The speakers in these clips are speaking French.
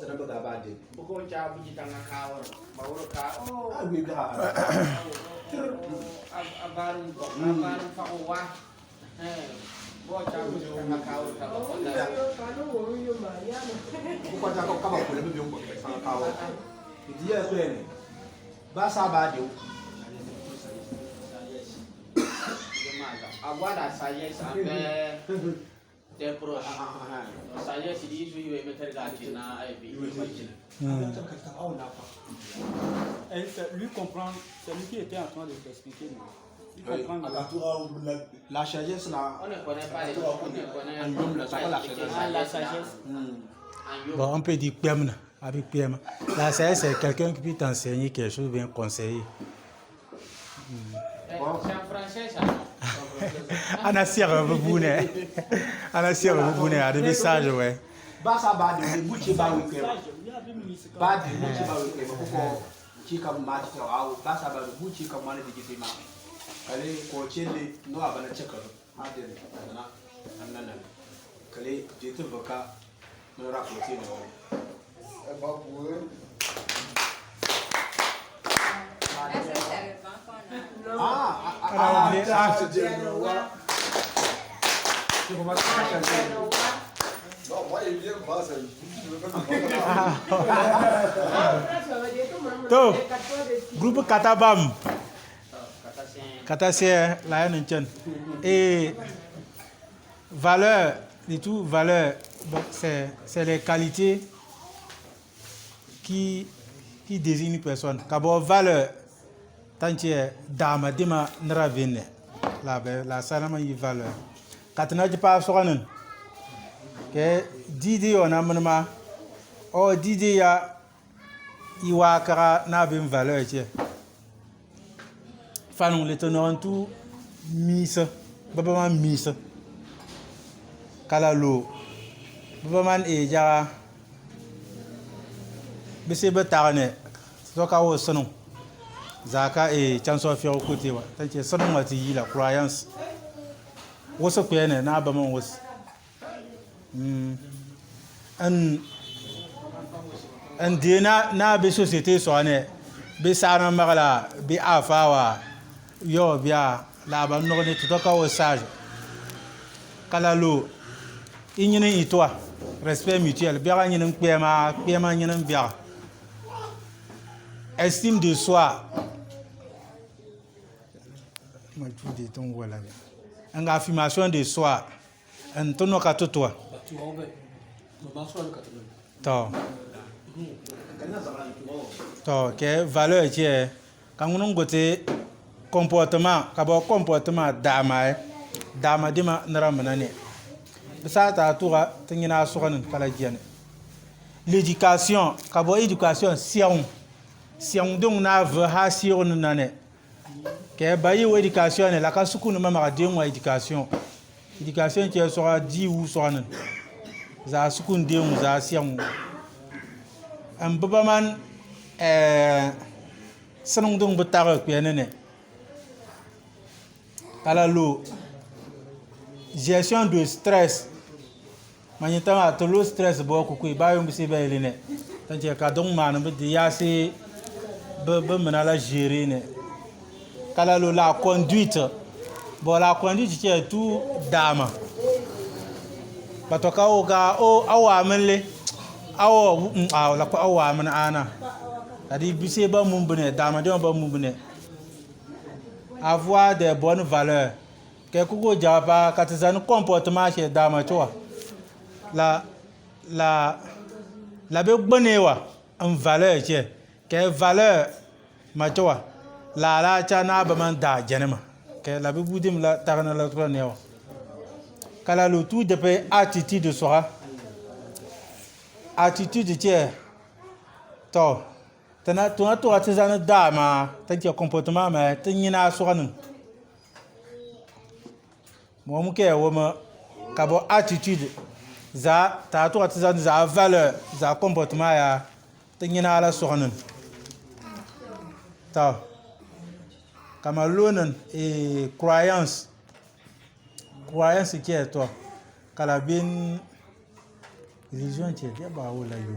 sana ba ba de buko cha buji tanga kawo bawro ka ah wi ga abarun fa wa bo cha buji tanga kawo ta ko ta ko ka ba ko le bi ko sa ka wa di ya ko ne ba sa ba de agora sagesse até pro sagesse isso e meter gati na aí lui comprend, c'est lui qui était en train de t'expliquer. La sagesse là on ne connaît pas La sagesse. Bon, on peut dire PM avec PM. La sagesse, c'est quelqu'un qui peut t'enseigner quelque chose, bien conseiller. c'est en français ça. Anasir Bouboune. Anasir Bouboune, à des messages, ouais. Basa ba de buchi ba wi ke ba de buchi ba wi ke ba ko chi kam ma ti tra au basa ba de buchi kam ma ne digiti ma kale ko chele no abana cheka ha de na nan kale je tu baka no ra ko ti no ba bu Non, moi, il vient pas, ça. Donc, groupe Katabam. Katassien, la Nchen. Et valeur, et tout, valeur, c'est les qualités qui désignent une personne. D'abord, valeur, tant que dama, dima, n'ravine. La salama y valeur. Katana de pas soranen. Que Didi on a menema. Oh, Didi ya iwakara n'a bien valeur. Fanon le tenant tout mise. Babaman mise. Kalalo. Babaman e ja. Bese betarne. Soka wo sonon. Zaka et chanson faire au côté. Tant que sonon mati la croyance. Woso kwene na baman wos. Un dina na be société soane be sana magala be afawa yo bia la ba no ne to ka wo sage kala lo inyine itwa respect mutuel bia nyine kpema nyine bia estime de soi moi tout de ton voilà une affirmation de soi un tono ka toi to que valeur qui est quand on gote comportement kabo comportement dama dima naramanane ça ta toura tingina sokan kala jiane l'éducation kabo éducation siang donc na veut ha siron nane que bayi éducation la ka sukunu mama de moi éducation qui sera dit ou sokan za sukun de mu za siang un babaman sanong dong betara pianene kala lo gestion de stress manita to lo stress bo ku ku ba yom se ba eline tan je ka dong man be dia se be menala gérer ne kala lo la conduite bon la conduite qui est tout dama batoka o ga o awamele awo la ko awamana ana adi bise ba mumbene dama de ba mumbene avoir des bonnes valeurs que kugo jaba katizan comportement chez dama toi la be bonewa en valeur que valeur ma toi la cha na ba man da janema que la be budim la tarana la trop newa kala le tout de attitude sera attitude tiers to tana to atizana dama tanti comportement mais tinina soranin mo muke woma kabo attitude za ta to atizana za valeur za comportement ya tinina la soranin to kama lonen et croyance qui est toi kalabin religion qui est ba wala yo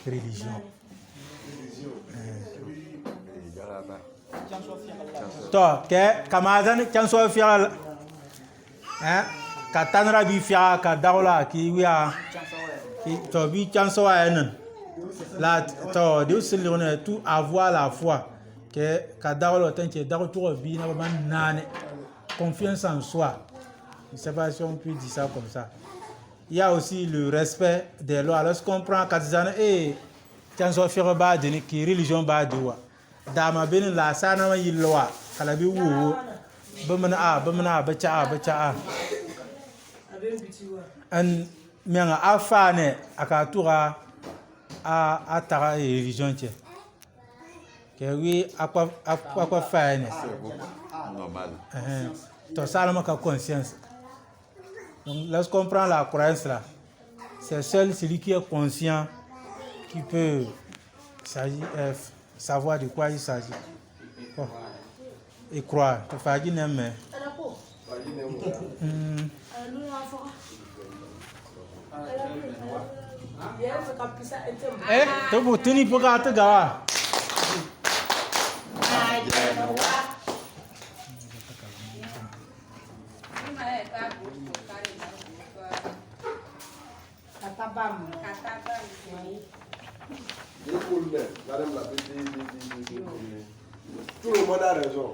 religion. To ke kamazan kan so fial ka tanra bi fia ka dawla ki wiya ki to bi kan so ayen la to de selone tout avoir la foi que ka dawla tanche daw to bi na ba nane confiance en soi. Je ne sais pas si on peut dire ça comme ça. Il y a aussi le respect des lois. Lorsqu'on prend Katizane et tiens so fier ba de qui religion ba de wa dama benin la sana yi loi kala bi wo bamana ba cha an mianga afane akatura a tara religion tie que oui aqua fane Normal. to salama ka conscience. Donc lorsqu'on prend la croyance là, c'est seul celui qui est conscient qui peut savoir de quoi il s'agit. Oh. Et croire. Tu fais du n'aime. Eh, tu peux tenir pour gâter gawa. Tout le monde a raison.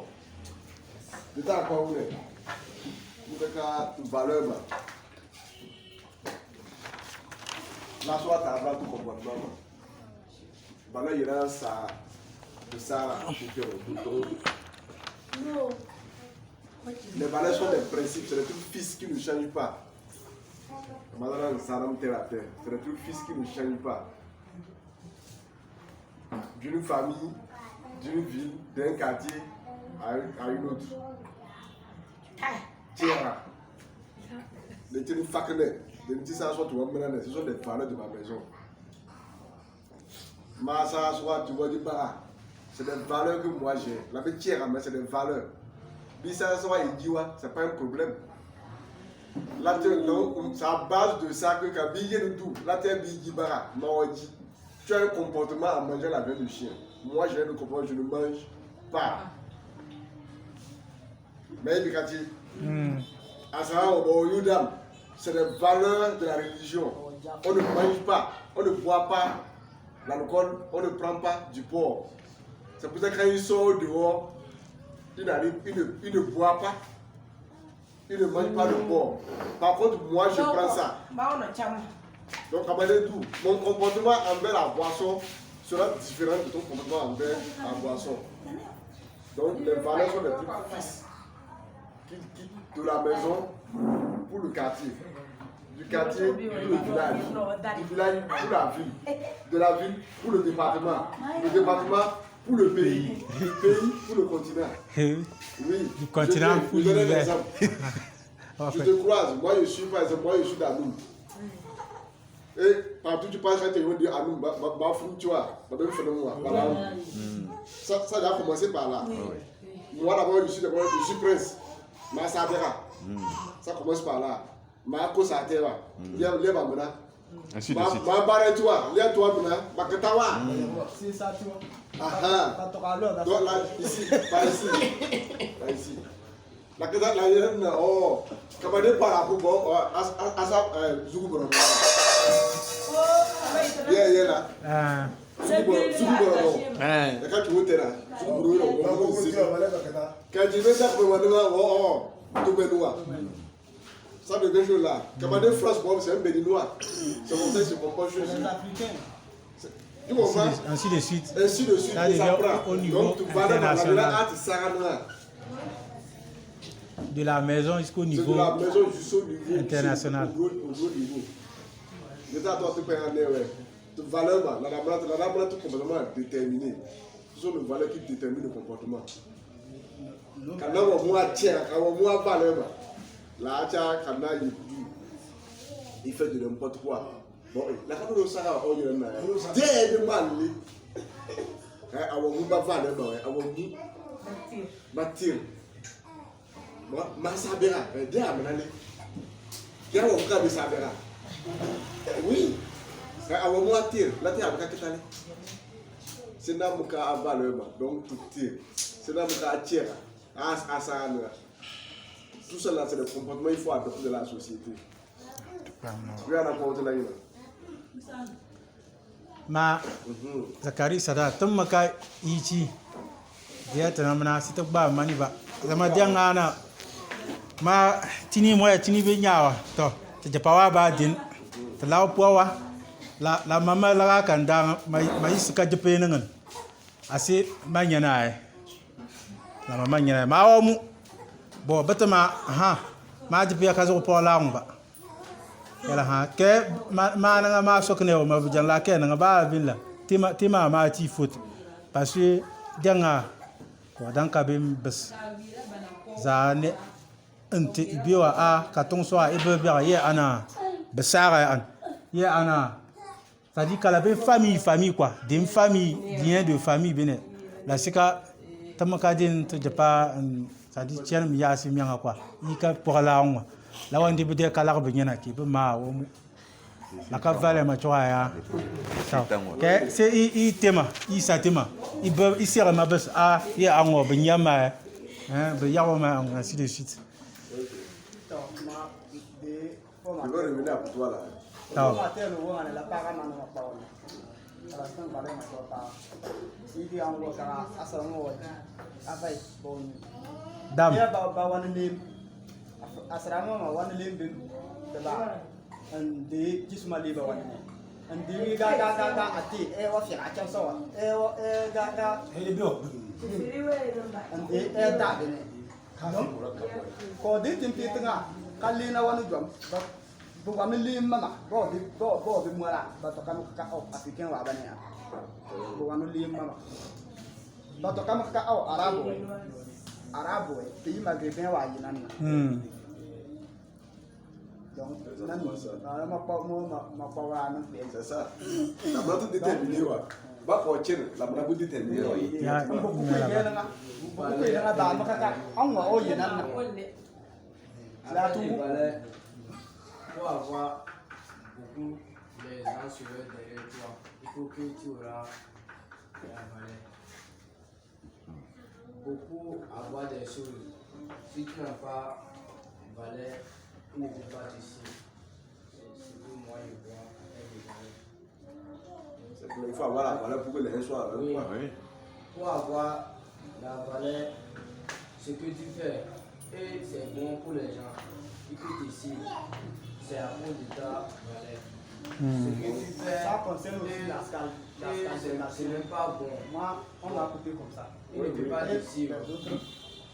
De temps qu'on est, vous avez une valeur. La soie t'as tout comportement. Valeur, il y a ça. De ça, les valeurs sont des principes, c'est les trucs fixes qui ne changent pas. Madame Saram terre à terre, c'est les trucs fixes qui ne changent pas. D'une famille, d'une ville, d'un quartier à une autre. Tiens, les tenus facultés, les petits ça soit tu vois maintenant, ce sont des valeurs de ma maison. Massa soit tu vois du bara, c'est des valeurs que moi j'ai. La petite mais c'est des valeurs. Bissa soit idiot, c'est pas un problème. Là, c'est à base de ça que quand billet de tout, là tu es billet bara, maudit. Tu as un comportement à manger la viande de chien. Moi, j'ai un comportement, je ne mange pas. Mais Bikati, c'est les valeurs de la religion. On ne mange pas, on ne boit pas l'alcool, on ne prend pas du porc. C'est pour ça que quand il sort dehors, il ne boit pas, il ne mange pas le porc. Par contre, moi, je prends ça. Donc, mon comportement envers la boisson sera différent de ton comportement envers la boisson. Donc, les valeurs sont des trucs fixes de la maison pour le quartier, du quartier pour le village, du village pour la ville, de la ville pour le département pour le pays pour le continent. Oui, du continent pour l'univers. Je te croise, moi je suis par exemple, moi je suis d'Anoum. Et partout tu passes, quand tu veux dire Anoum, tu vois, ça a commencé par là. Moi d'abord je suis prince, ma Sabera. Ça commence par là. Ma Kosatera, Liabamana. Ainsi de suite. Ma Barretua, Liatoua, ma Katawa. C'est ça, tu vois. Ah ah. Donc là, ici, pas ici. Pas ici. La Kata, la Yéren, oh, Kamade Parakubo, Asa Zouboro. Yeah, là. Zouboro. Et quand tu veux là, Zouboro, quand tu veux ça, oh, tout Benoît. Ça devient chaud là. Kamade France, c'est un Béninois. C'est comme ça que je comprends chez Les ainsi de suite. Ainsi de suite, ça devient au niveau international. De la maison jusqu'au niveau international. Au gros niveau. L'État doit te payer en ouais. Toute valeur, la valeur, tout comportement est déterminé. Ce sont les valeurs qui déterminent le comportement. Quand on a tiens, quand on a valeur, là, quand il fait de n'importe quoi. Bon, la carte de Sarah, on y en a. Dès le mal, on va valeur, on va bâtir. Ma sabera, dès à mener. Il y a un cas de sabera. Oui, C'est là que a valeur, donc tout tire. C'est là que attire à ça. Tout cela, c'est le comportement qu'il faut adopter de la société. Oui, on a pas de la ma zakari sada tun maka ichi ya tana mana sita ba mani ba zama dan ana ma tini moya tini be nyawa to te japawa ba din te law powa la mama la kan da mai suka jepe nan ase manyana ai la mama nyana ma wa mu bo batama ma jepe ka zo pola ngba yala ha ke ma na ma sokne o ma bujan la ke na ba bin la tima ma ti foot parce que danga ko dan ka bim bes za ne ente biwa a ka ton so a ibe biya ye ana besara an ye ana ça dit kala be famille quoi d'une famille bien de famille bene la sika tamaka din to japa ça dit tiens mi ya si mi nga quoi ika pour la on la wandi bude kala be nyana ki be ma wo la ka vale ma choa ya ke c'est i tema i sa tema i be i sera ma bes a ye ango be nyama be yawo ma ainsi de suite. Je veux revenir à toi là. Dam. Bukan milim mama, bo muara, batu kamu kakao Afrikan wa bani ya. Bukan milim mama, batu kamu kakao Arabo, pays maghrébin wa yinani. Donc, c'est ça. La mode déterminée wa. Ba ko chen, la mode déterminée wa. Ya, pour avoir beaucoup les gens sur derrière toi, il faut que tu auras la valeur. Beaucoup avoir des choses. Si tu n'as pas valeur, tu ne peux pas ici. C'est pour moi, je vois avec les valeurs. Il faut avoir la valeur pour que les gens soient avec toi. Oui. Pour avoir la valeur, ce que tu fais, et c'est bon pour les gens. Ils peuvent ici. C'est à cause de ta valeur. Ce que tu fais, ça concerne aussi la scale. C'est même pas bon. Moi, on l'a coupé comme ça. Il ne peut pas te suivre.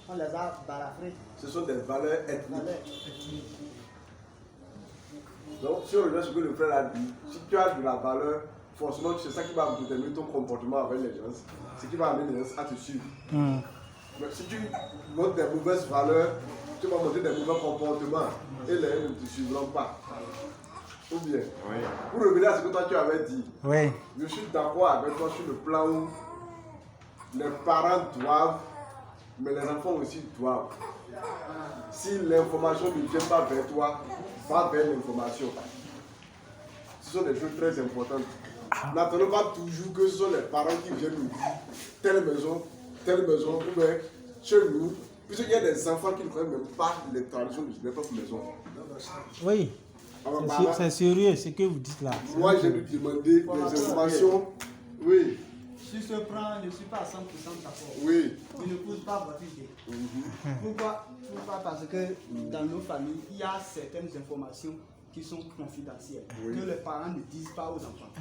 On les a balafrés. Ce sont des valeurs ethniques. Donc, si on regarde ce que le frère a dit, si tu as de la valeur, forcément, c'est ça qui va déterminer ton comportement avec les gens. Ce qui va amener les gens à te suivre. Mais si tu montres des mauvaises valeurs, tu vas montrer des mauvais comportements et les gens ne te suivront pas. Ou bien, pour revenir à ce que toi tu avais dit, je suis d'accord avec toi sur le plan où les parents doivent, mais les enfants aussi doivent. Si l'information ne vient pas vers toi, va vers l'information. Ce sont des choses très importantes. N'attendons pas toujours que ce sont les parents qui viennent nous dire telle maison, ou bien chez nous. Puisqu'il y a des enfants qui ne connaissent même pas les traditions de leur propre maison. Oui, c'est sérieux ce que vous dites là. Moi, j'ai dû demander des informations. Oui. Si je prends, je ne suis pas à 100% d'accord. Oui. Tu ne poses pas votre idée. Pourquoi? Parce que dans nos familles, il y a certaines informations qui sont confidentielles, que les parents ne disent pas aux enfants.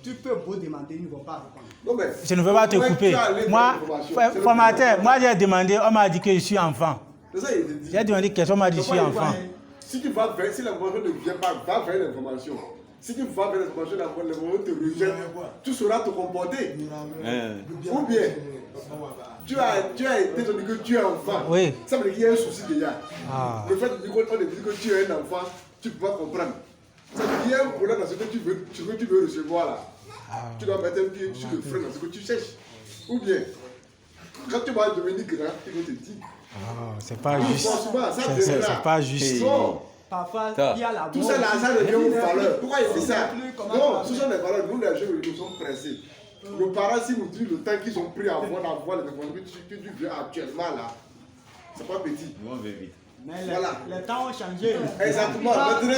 Tu peux beau demander, ils ne vont pas répondre. Non, mais, je ne veux pas te couper. Moi, formateur, moi j'ai demandé, on m'a dit que je suis enfant. J'ai demandé question, on m'a dit que je suis enfant. Si tu vas vers, si l'information ne vient pas, va vers l'information. Si tu vas vers l'information, l'information te rejette, tu sauras te comporter. Ou bien, tu as été dit que tu es enfant. Oui. Ça veut dire qu'il y a un souci déjà. Le fait de dire qu'on te dit que tu es un enfant, tu ne peux pas comprendre. Ça veut dire qu'il y a un problème dans ce que tu veux recevoir là. Tu dois mettre un pied sur le frein dans ce que tu cherches. Ou bien, quand tu vas devenir grand, tu vas te dire. C'est pas juste. C'est pas juste. Non. Parfois, il y a la Tout ça, l'argent revient aux valeurs. Pourquoi il fait ça? Non, ce sont des valeurs. Nous, les jeunes, nous sommes pressés. Nos parents, si nous disent le temps qu'ils ont pris à avoir les technologies que tu veux actuellement là, c'est pas petit. Nous, on veut vite. Mais Voilà. les temps ont changé. Exactement. Maintenant,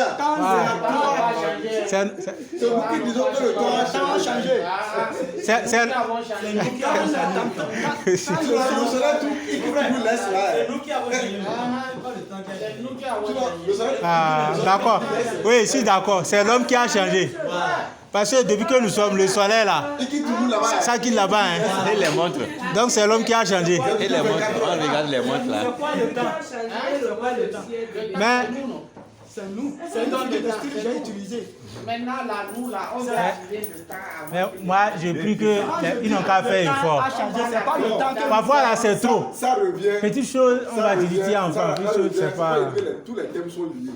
C'est c'est vous qui disons que le temps a changé. Le soleil, il nous laisse là. C'est nous qui avons changé. C'est nous qui avons changé. Ah, d'accord. Oui, je suis d'accord. C'est l'homme qui a changé. Parce que depuis que nous sommes, le soleil là, Il quitte toujours là-bas. ça quitte là-bas. Hein. Et les montres. Donc c'est l'homme qui a changé. Et les montres. On regarde les montres là. C'est quoi le temps? C'est quoi le temps? Mais C'est nous. C'est nous qui décident que j'ai utilisé. Maintenant, là, nous, là, on va utiliser le temps avant. Mais moi, j'ai pris qu'ils n'ont qu'à faire effort. A changé, c'est pas le temps que Parfois, là, c'est trop. Ça revient. Petite chose, on va revient, discuter enfin. Petite chose, c'est pas. Tous les thèmes sont liés.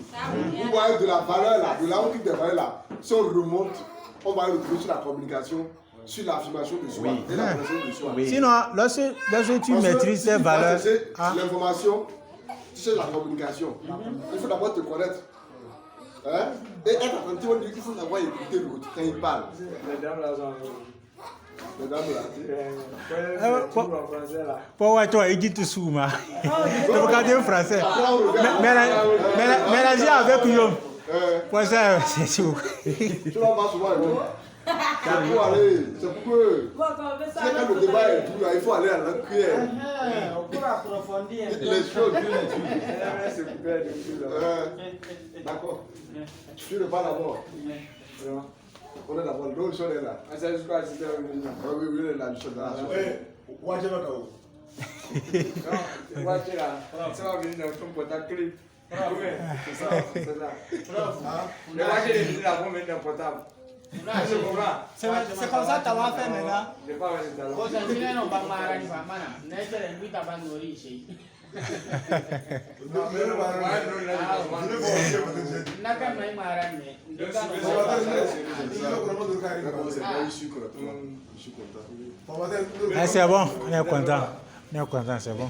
Vous voyez de la valeur là, de la hauteur des valeurs là. Si on remonte, on va retrouver sur la communication, sur l'affirmation de soi et la connaissance de soi. Sinon, lorsque tu maîtrises ces valeurs, l'information, tu sais la communication. Il faut d'abord te connaître. Hein? Et être attentif, on dit qu'il faut savoir écouter l'autre quand il parle. Les dames là sont. Les dames là. pour moi, toi, il dit tout sous moi. Tu regardes en français. Mélanger avec Guillaume. Pour ça, c'est tout. Tu vas pas souvent c'est pour aller, c'est pour que quand le débat est dur, il faut aller à la cuillère. Pour approfondir un peu. Les choses. C'est super depuis là. D'accord. Tu ne pas d'abord. On est d'abord. Donc, je suis là. C'est jusqu'à 6 heures. Oui, oui, on est là. Je suis là. Ouais, je vais là. Tu vois, tu es là. Ça va venir dans ton portable clip. C'est ça, c'est ça. Les voitures de venir là vont venir dans le portable. C'est comme ça que tu vas faire maintenant. Je ne vais pas venir dans le Ko san sine no bang marani pa mana. Na tere lui ta bang nori shi. Na ka mai marani. C'est bon, on est content. On est content, c'est bon.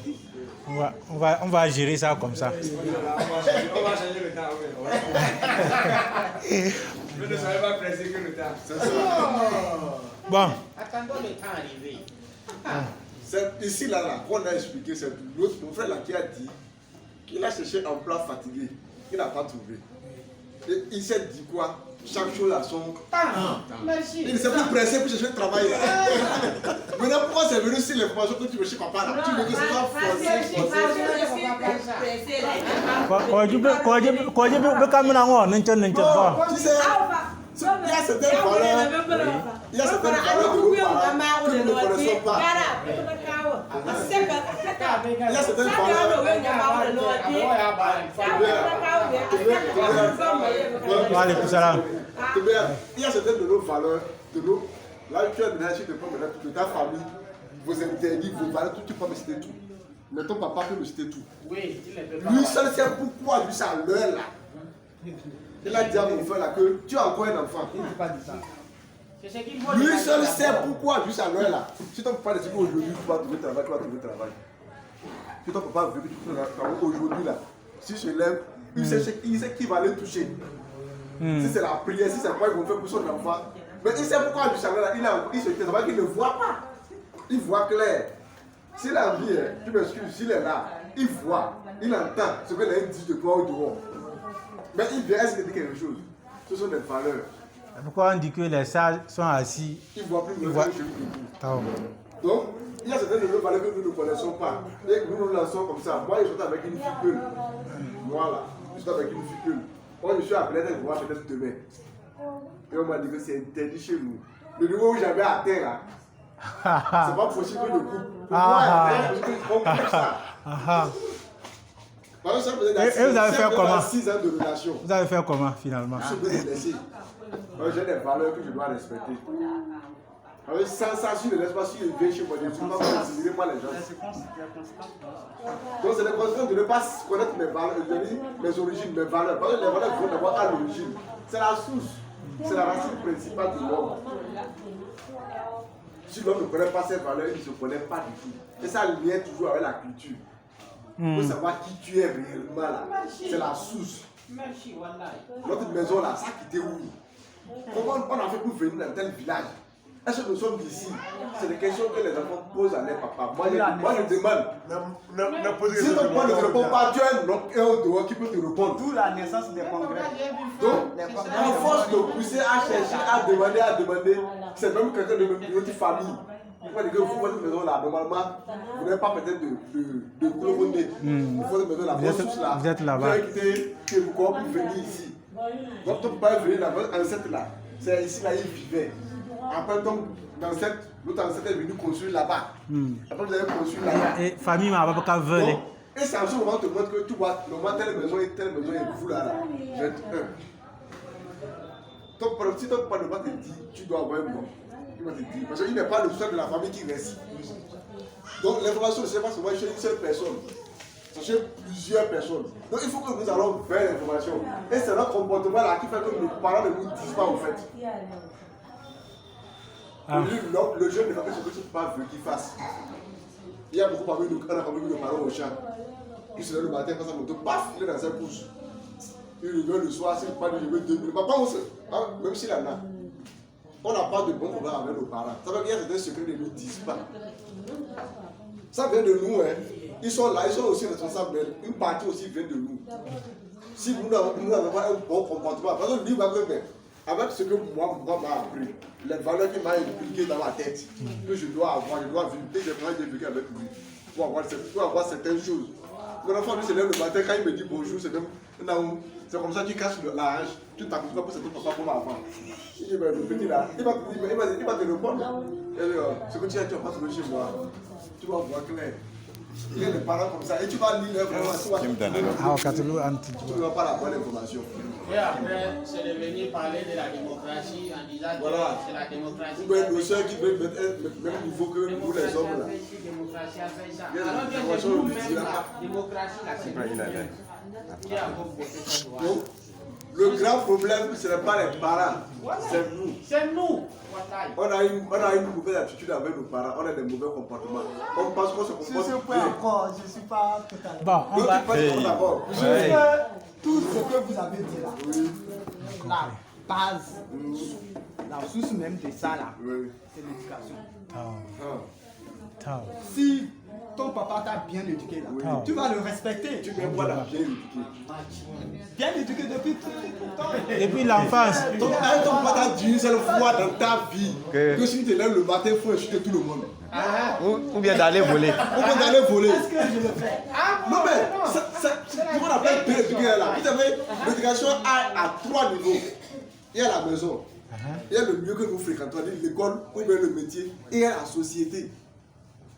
On va gérer ça comme ça. On va changer le temps, oui. Mais ne soyez pas pressé que le temps. C'est ça. Bon. Attendons le temps arrivé. C'est ici, là, qu'on a expliqué, c'est l'autre, mon frère là qui a dit qu'il a cherché un emploi fatigué, qu'il n'a pas trouvé. Et il s'est dit quoi? Chaque chose a son temps. Merci. Il ne s'est plus pressé pour chercher le travail. Maintenant, pourquoi c'est venu sur l'information que tu veux chez papa là? Tu veux que c'est pas forcé. Tu sais, il y a certaines valeurs. Il y a certaines valeurs de nos parents que nous ne connaissons pas. Il y a certaines valeurs. Il y a certaines de nos valeurs, de nos. Là, tu as déjà, tu te prends maintenant de ta famille, vos interdits, vos valeurs, tu peux me citer tout. Mais ton papa peut me citer tout. Oui, il est pas. Lui seul sait pourquoi, lui, c'est à l'heure là. Il a dit à mon frère là que tu as encore un enfant. Il ne dit pas de ça. C'est ce qu'il faut. Lui seul sait pourquoi, lui, c'est à l'heure là. Si ton papa dit qu'aujourd'hui, tu vas trouver travail, tu vas trouver travail. Si ton papa veut que tu trouves travail aujourd'hui là, si je lève, il sait qui va aller toucher. Si c'est la prière, si c'est quoi ils vont faire pour son enfant. Mais il sait pourquoi lui, c'est à l'heure là. Il se dit, c'est vrai qu'il ne voit pas. Il voit clair. S'il a envie, tu m'excuses, s'il est là, il voit, il entend ce que les dit de toi au dehors. Mais il vient, est-ce qu'il dit quelque chose? Ce sont des valeurs. Pourquoi on dit que les sages sont assis? Il ne voit plus le que lui. Donc, il y a certaines de nos valeurs que nous ne connaissons pas. Et nous nous lançons comme ça. Moi, je suis avec une ficule. Moi, là, je suis avec une ficule. Moi, je suis appelé à voir peut-être demain. Et on m'a dit que c'est interdit chez nous. Le niveau où j'avais à terre, là, c'est pas possible que je coupe. Pour moi, on coupe ça. Et vous avez fait comment? 6 ans de relation. Vous avez fait comment finalement? Je peux te laisser. J'ai des valeurs que je dois respecter. Sans ça, si je ne laisse pas, si je viens chez moi, je ne suis pas considéré par les gens. Donc c'est la conséquence de ne pas connaître mes valeurs, mes origines, mes valeurs. Parce que les valeurs vont d'abord à l'origine. C'est la source, c'est la racine principale de l'homme. Si l'homme ne connaît pas ses valeurs, il ne se connaît pas du tout. Et ça lien toujours avec la culture. Il faut savoir qui tu es réellement là. C'est la source. Notre maison là, ça a quitté où? Comment on a fait pour venir dans tel village? Est-ce que nous sommes ici? C'est des questions que les enfants posent à leurs papas. Moi, je demande. Si ton père ne te répond pas, tu as un dehors qui peut te répondre. D'où la naissance des congrès. Donc, à force de pousser à chercher, à demander, c'est même quelqu'un de notre famille. Il faut dire que vous, votre maison là, normalement, vous n'avez pas peut-être de colonie. Votre maison là, votre source là, vous êtes là-bas. Vous avez quitté Québécois pour venir ici. Donc, ton père est venu là, votre ancêtre là, c'est ici là, il vivait. Après, donc, l'autre ancêtre est venu construire là-bas. Après, vous avez construit là-bas. Et famille m'a pas volé. Et c'est en ce moment où on te montre que tu vois, normalement, telle maison et vous là. Je vais être un. Si ton père ne va te dire, tu dois avoir un bon. Il va te dire. Parce qu'il n'est pas le seul de la famille qui reste. Donc l'information ne se passe pas chez une seule personne. C'est chez plusieurs personnes. Donc il faut que nous allons vers l'information. Et c'est notre comportement là qui fait que nos parents ne nous disent pas en fait. Le jeune ne fait que ce que son papa veut qu'il fasse. Il y a beaucoup parmi nous, on a parmi nos parents au champ. Il se lève le matin, passe sa moto, paf, il est dans sa pousse. Il revient le soir, s'il pas de lever 2 minutes. Papa, même s'il en a. On n'a pas de bon problème avec nos parents. Ça veut dire qu'il y a des secrets qu'ils ne nous disent pas. Ça vient de nous, hein. Ils sont là, ils sont aussi responsables. Une partie aussi vient de nous. Si nous n'avons pas un bon comportement, parce que lui va que avec ce que moi m'a appris, les valeurs qu'il m'a inculquées dans ma tête, que je dois avoir, je dois vivre, et j'ai besoin de vivre avec lui pour avoir certaines choses. Mon enfant, lui, se lève le matin, quand il me dit bonjour, c'est comme ça, tu casses la hache, tu t'accouches pas pour ce que papa pour m'avoir. Il dit, le petit là, il va te répondre. Ce que tu as, tu vas pas trouver chez moi. Tu vas voir clair. Il y a des parents comme ça, et tu vas lire l'information. Tu ne vas pas la bonne information. Et après, c'est de venir parler de la démocratie en disant que c'est la démocratie. Vous voyez nos soeurs qui veulent mettre le même niveau que nous les hommes là. Démocratie a fait ça. Il y a Alors des que informations nous-mêmes, utiles là. la démocratie, là, c'est nous-mêmes. Qui avons voté cette loi. Donc, le grand problème, ce n'est pas les parents, c'est nous. C'est nous. On a une mauvaise attitude avec nos parents, on a des mauvais comportements. On pense qu'on se comporte Sur ce point encore, je ne suis pas totalement. Bon, on va. Je veux tout ce que vous avez dit là, la base, la source même de ça là, c'est l'éducation. Si ton papa t'a bien éduqué là, tu vas le respecter. Tu viens voir la bien éduquée. Bien éduqué depuis tout le temps. Depuis l'enfance. Ton papa t'a dit une seule fois dans ta vie que si tu te lèves le matin, il faut insulter tout le monde. Ou bien d'aller voler. Ou bien d'aller voler. Est-ce que je le fais? Non mais, c'est ce qu'on appelle bien éduqué là. Vous savez, l'éducation a 3 niveaux. Il y a la maison, il y a le lieu que nous fréquentons, l'école, ou bien le métier, et il y a la société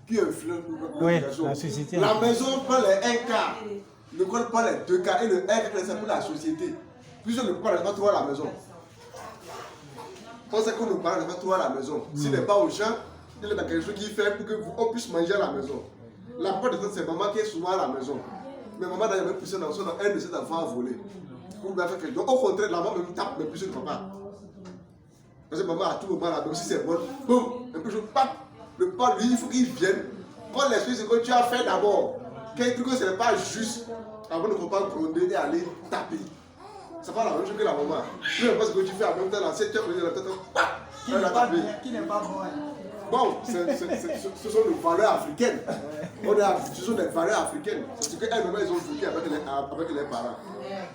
qui influence l'éducation. La société. La maison prend les 1 quart, l'école prend les 2 quarts, et le 1 quart c'est pour la société. Puisque le parent n'est pas trop à la maison. On sait que nos parents n'est pas trop à la maison. S'il n'est pas au champ, il est dans quelque chose qu'il fait pour qu'on puisse manger à la maison. La plupart du temps, c'est maman qui est souvent à la maison. Mais maman n'a jamais poussé dans un de ses enfants à voler. Pour bien faire quelque chose. Au contraire, la maman même tape le plus de papa. Parce que maman à tout moment là, même si c'est bon, boum, un peu de pape. Le papa, lui, il faut qu'il vienne. Quand l'esprit, c'est que tu as fait d'abord. Quelque chose, ce n'est pas juste. Avant de ne pas gronder et aller taper. C'est pas la même chose que la maman. Tu ne sais pas ce que tu fais en même temps, là, c'est tu as pris la tête, Qui n'est pas bon. bon, ce sont des valeurs africaines. Ce sont des valeurs africaines. C'est ce qu'elles-mêmes ils ont vécu avec les parents.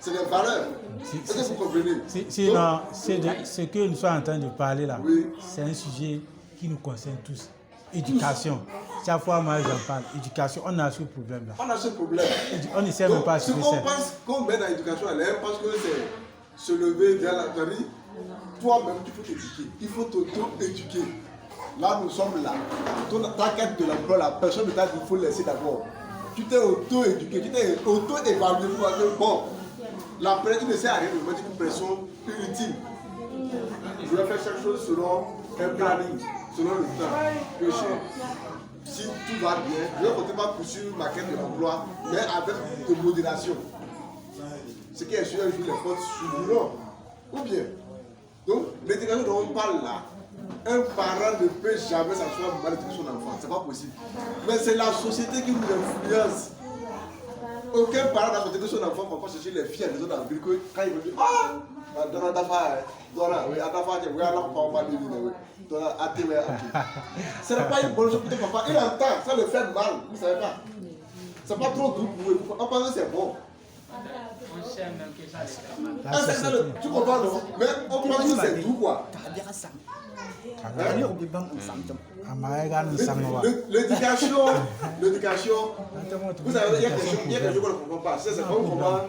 C'est des valeurs. Est-ce que vous comprenez? Sinon, ce que nous sommes en train de parler là, Oui. c'est un sujet qui nous concerne tous. Éducation. Chaque fois moi j'en parle, éducation, on a ce problème là. On a ce problème. On ne sait même pas ce que qu'on c'est. pense qu'on met dans l'éducation, elle pense que c'est se lever, dire la théorie. Toi-même, tu faut t'éduquer. Il faut t'auto-éduquer. Là, nous sommes là. Ta quête de l'emploi, la personne ne t'a dit qu'il faut laisser d'abord. Tu t'es auto-éduqué, tu t'es auto-évalué pour dire bon, la pression ne sert à rien de mettre une pression inutile. Je vais faire chaque chose selon un planning, selon le temps. Si tout va bien, je ne vais pas poursuivre ma quête de l'emploi, mais avec de modération. Ce qui est sûr, un jour les portes s'ouvriront. Ou bien, donc, l'éducation dont on parle là, un parent ne peut jamais s'asseoir mal éduquer son enfant, c'est pas possible. Mais c'est la société qui nous influence. aucun parent n'a côté que son enfant va pas chercher les filles à des autres ville que quand il veut dire ah dans ta femme voilà oui à ta femme oui alors papa pas lui oui dans la ATV ce n'est pas une bonne chose pour ton papa il entend ça le fait mal vous savez pas c'est pas trop doux pour eux on pense que c'est bon On sait même que ça les tu comprends non mais on pense que c'est doux quoi l'éducation vous savez il y a quelque chose qu'on ne comprend pas c'est comme comment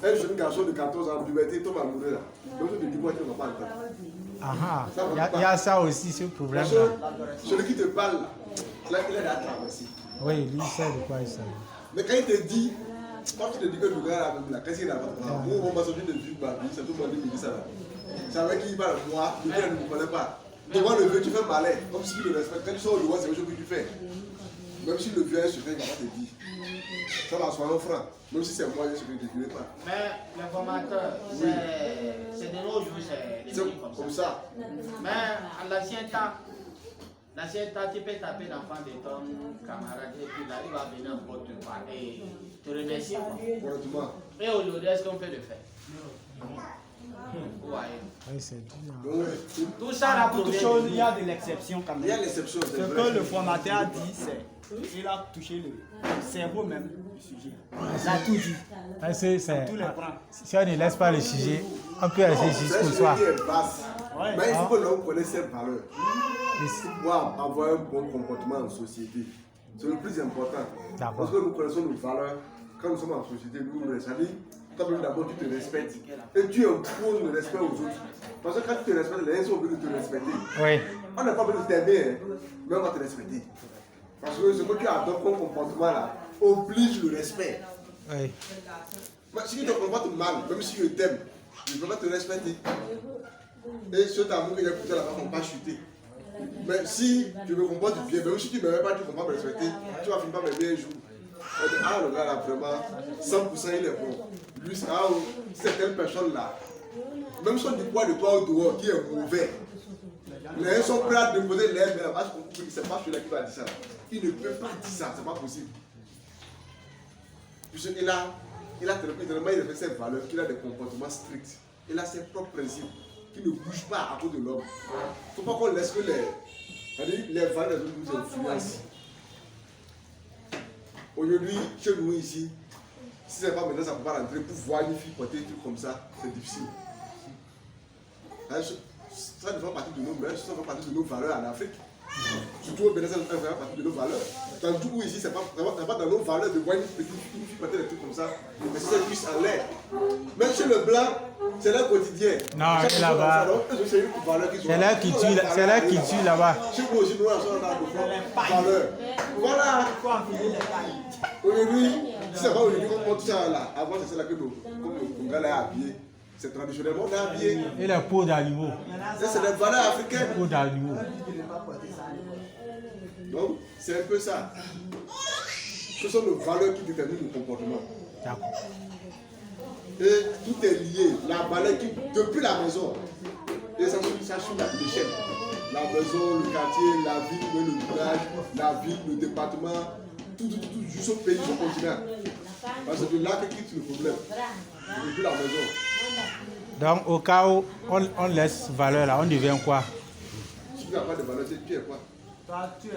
un jeune garçon de 14 ans puberté tombe amoureux là donc tu te dis quoi tu ne vas pas entendre. Il y a ça aussi, ce problème là. Celui qui te parle là il est à traverser. Oui, lui sait de quoi il s'agit. Mais quand il te dit quand tu te dis que le gars là qu'est-ce qu'il a fait moi on m'a sorti de vue ma vie c'est tout le monde qui dit ça là c'est avec qui il parle moi le gars ne me connaît pas devant le vieux tu fais malin comme si tu le respectes quand tu sors au devant c'est quelque chose que tu fais même si le vieux est secret il va pas te dire ça va soyons francs même si c'est moi je ne te dirai pas mais l'informateur c'est de nos jours c'est comme ça mais à l'ancien temps tu peux taper l'enfant de ton camarade et puis là il va venir encore te parler et te remercier honnêtement et aujourd'hui est-ce qu'on peut le faire Oui, c'est dur. Tout ça là Toute chose, il y a de l'exception quand même. il y a l'exception Ce que le formateur a dit, c'est qu'il a touché le cerveau même du sujet. Il a tout dit. Tous les points. Si on ne laisse pas le sujet, on peut rester jusqu'au soir. Mais il faut que l'homme connaisse ses valeurs. Pour avoir un bon comportement en société, c'est le plus important. Parce que nous connaissons nos valeurs. Quand nous sommes en société, nous nous respectons. D'abord, tu te respectes. Et tu imposes le respect aux autres. Parce que quand tu te respectes, les gens sont obligés de te respecter. Oui. On n'a pas besoin de t'aimer, mais on va te respecter. Parce que ce que tu adoptes comme comportement là oblige le respect. Oui. Mais si tu te comportes mal, même si je t'aime, je ne peux pas te respecter. Et ce amour que j'ai pour toi là-bas, on ne va pas chuter. Mais si tu me comportes bien, même si tu ne m'aimes pas, tu ne comprends pas me respecter, tu vas finir par m'aimer un jour. Ah, le gars là, vraiment, 100% il est bon. Lui, c'est telle personne là. Même si on dit quoi de toi au dehors qui est mauvais, les gens sont prêts à déposer les mains. Parce qu'on dit c'est pas celui-là qui va dire ça. Il ne peut pas dire ça, c'est pas possible. Puisqu'il a tellement il a fait ses valeurs, qu'il a des comportements stricts. Il a ses propres principes qui ne bougent pas à cause de l'homme. Il ne faut pas qu'on laisse que les valeurs nous influencent. Aujourd'hui, chez nous ici, si c'est pas maintenant, ça ne peut pas rentrer pour voir une fille porter des trucs comme ça, c'est difficile. Ça ne fait pas partie de nos mœurs, ça ne fait pas partie de nos valeurs en Afrique. Surtout au Bénin, ça ne fait pas partie de nos valeurs. Dans tout où ici, ce n'est pas dans nos valeurs de voir une fille porter des trucs comme ça, mais c'est plus en l'air. Même chez le blanc, c'est leur quotidien. Non, là-bas. C'est là qui tue là-bas. Chez vous aussi, nous, on a des valeurs. Voilà. Aujourd'hui, si c'est pas aujourd'hui qu'on monte ça là, avant c'est là que nos gars là est habillé. C'est traditionnellement on est habillé. Et les peaux d'animaux. C'est des valeurs africaines. Les peaux d'animaux. Donc, c'est un peu ça. Ce sont nos valeurs qui déterminent le comportement. D'accord. Et tout est lié. La valeur qui, depuis la maison, et ça sur l'échelle. La maison, le quartier, la ville, le village, la ville, le département, tout, jusqu'au pays, jusqu'au continent. Parce que là, que quitte le problème. Depuis la maison. Donc, au cas où on laisse valeur là, on devient quoi? Si tu n'as pas de valeur, tu es quoi? Toi, tu es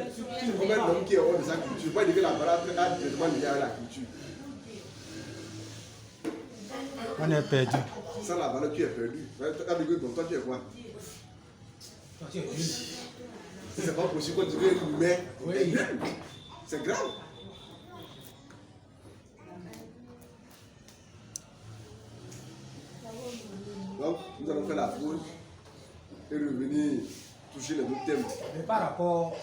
Combien d'hommes qui est hors de sa culture? Je ne peux pas dire que la valeur est directement liée à la culture. On est perdu. Sans la valeur, tu es perdu. Toi, tu es quoi? C'est pas possible qu'on dirait l'humain. C'est grave. Donc, nous allons faire la pause et revenir toucher les autres thèmes. Mais par rapport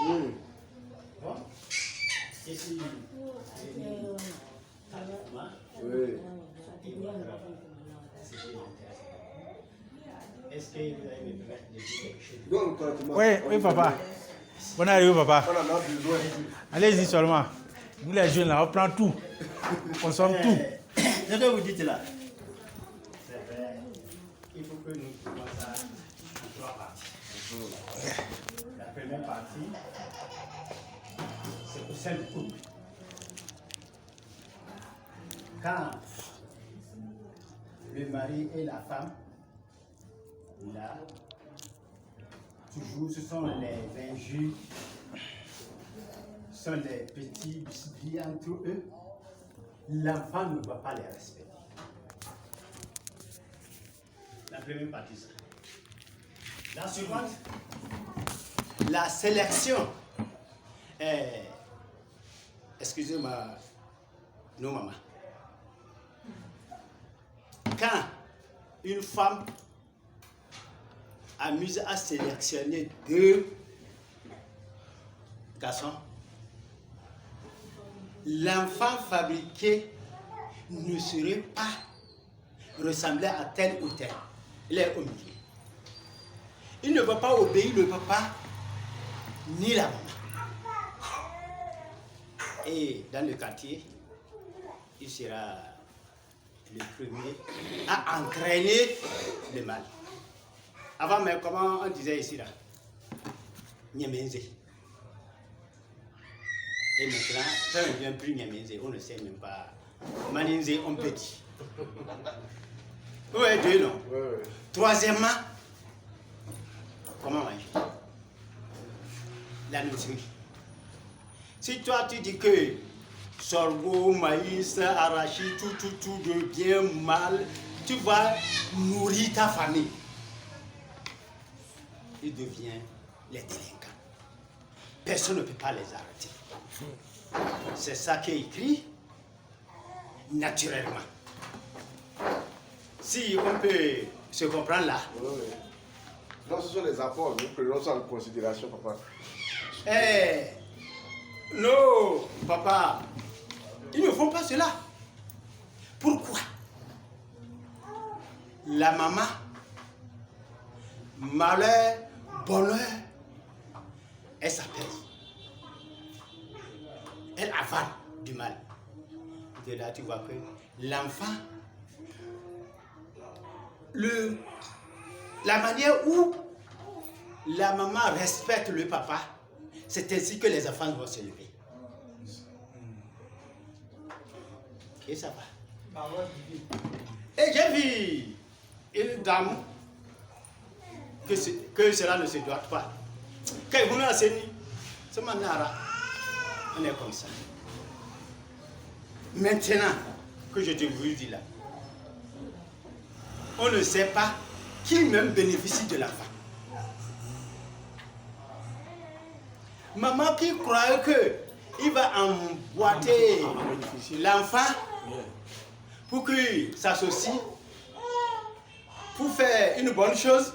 Oui. Est-ce que vous allez me permettre de dire quelque chose? Donc, correctement. Oui, papa. Bon arrivée, papa. On en a besoin. Allez-y seulement. Nous les jeunes là, on prend tout. On consomme tout. Ce que vous dites là, c'est vrai. Il faut que nous commençons à 3 parties. La première partie, c'est au sein du couple. quand le mari et la femme, là, toujours, ce sont les injures, ce sont les petits biscuits entre eux. L'enfant ne va pas les respecter. La première partie, ça. La suivante, la sélection. Excusez-moi, nos mamans. Quand une femme amuse à sélectionner 2 garçons, l'enfant fabriqué ne serait pas ressemblé à tel ou tel. Il est au milieu. Il ne va pas obéir le papa ni la maman. Et dans le quartier, il sera le premier à entraîner le mal. Avant, mais comment on disait ici là? Nyamenze. Et maintenant, ça ne vient plus Nyamenze, on ne sait même pas. Maninze, on peut dire. Oui, 2 non. Troisièmement, comment manger? La nourriture. Si toi tu dis que sorgho, maïs, arachide, tout devient mal, tu vas nourrir ta famille. Il devient les délinquants. Personne ne peut pas les arrêter. C'est ça qui est écrit naturellement. Si on peut se comprendre là. Oui. Non, ce sont les apports, nous prenons ça en considération, papa. Non, papa, ils ne font pas cela. Pourquoi? La maman, malheur, bonheur, elle s'appelle. Elle avale du mal. De là, tu vois que l'enfant, la manière où la maman respecte le papa, c'est ainsi que les enfants vont se lever. Et ça va. Et j'ai vu une dame que cela ne se doit pas. Quand vous n'enseignez, c'est manara. On est comme ça. Maintenant que je te vous dis là, on ne sait pas qui même bénéficie de l'enfant. Maman qui croyait qu'il va emboîter l'enfant pour qu'il s'associe, pour faire une bonne chose,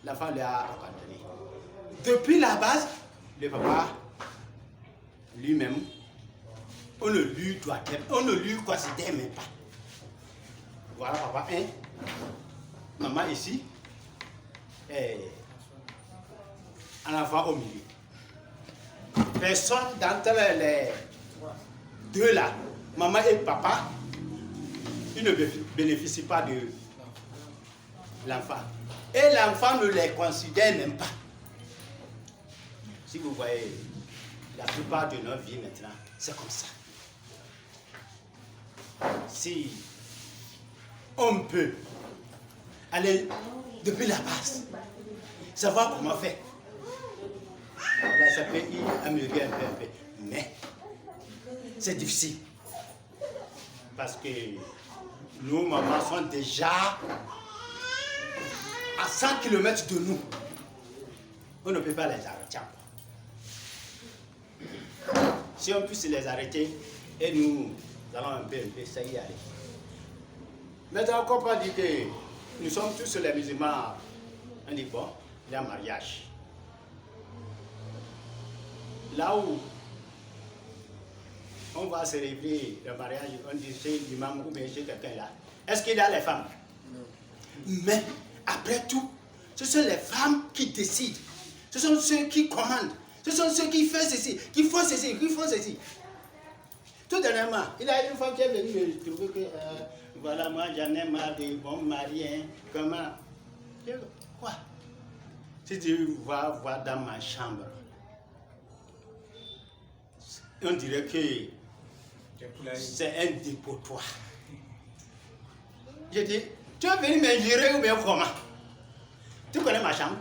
l'enfant l'a abandonné. Depuis la base, le papa lui-même, on ne lui considère même pas. Voilà papa 1, maman ici, et un enfant au milieu. Personne d'entre les 2 là, maman et papa, ils ne bénéficient pas de l'enfant. Et l'enfant ne les considère même pas. Si vous voyez, la plupart de nos vies maintenant, c'est comme ça. Si on peut aller depuis la base, savoir comment faire. Là, ça peut y améliorer un peu. Mais c'est difficile. Parce que nos mamans sont déjà à 100 km de nous. On ne peut pas les arrêter encore. Si on puisse les arrêter, et nous allons un peu ça y aller. Mais encore pas dit que nous sommes tous les musulmans. On dit bon, il y a un mariage. Là où on va célébrer le mariage, on dit chez l'imam ou bien chez quelqu'un là. Est-ce qu'il y a les femmes? Non. Mais après tout, ce sont les femmes qui décident. Ce sont ceux qui commandent. Ce sont ceux qui font ceci, qui font ceci, qui font ceci. Tout dernièrement, il y a une femme qui est venue me trouver que voilà, moi j'en ai marre de bon mari. Comment? Quoi? Si tu vas voir dans ma chambre, on dirait que c'est un dépotoir. Je dis, tu es venu m'injurer ou bien comment? Tu connais ma chambre?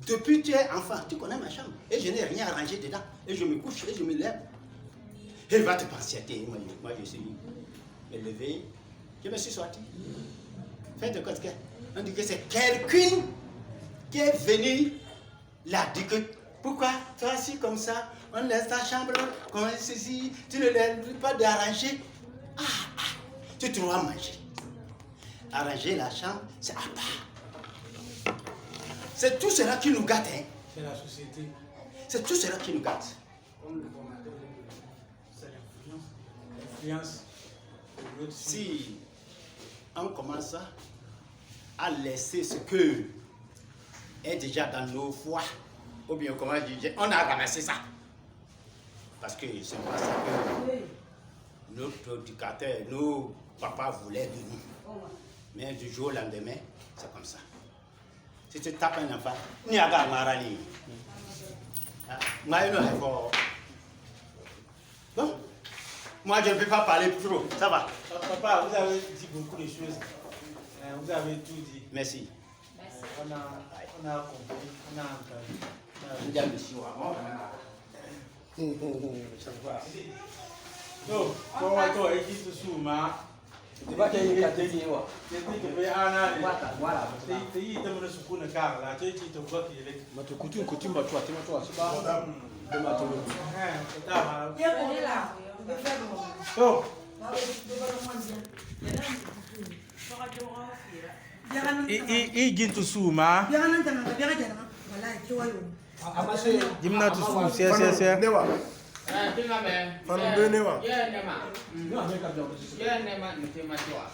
Depuis que tu es enfant, tu connais ma chambre. Et je n'ai rien arrangé dedans. Et je me couche et je me lève. Et il va te penser, moi je suis me levé. Je me suis sorti. Faites de quoi? On dit que c'est quelqu'un qui est venu là. Dit que pourquoi toi si comme ça, on laisse ta chambre comme ceci, tu ne laisses pas d'arranger. Tu dois manger. Arranger la chambre, c'est à part. C'est tout cela qui nous gâte. Hein? C'est la société. C'est tout cela qui nous gâte. C'est l'influence. Si on commence à laisser ce que est déjà dans nos foies, ou bien comment dire, on a ramassé ça. Parce que c'est pas ça que notre éducateur, nos papas voulaient de nous. Mais du jour au lendemain, c'est comme ça. Si tu tapes un enfant, il n'y a pas de marali. Bon, moi je ne peux pas parler trop, ça va. Papa, vous avez dit beaucoup de choses. Vous avez tout dit. Merci. On a compris, on a entendu. So, kowa to aiki su su ma. Ba ta yi ka ta yi wa. Sai bai ana ne. Wala. Sai yi ta mun su kuna ka la sai ci to ba ki le. Mato kutin ba tuwa tema tuwa su ba. Da mato. Da ma. Ya ko la. So. I gintu su ma. Jimna tu su se. Newa. Tinga me. Fanu be newa. Yeah, nema. No, America job. Yeah, nema, ni tema toa.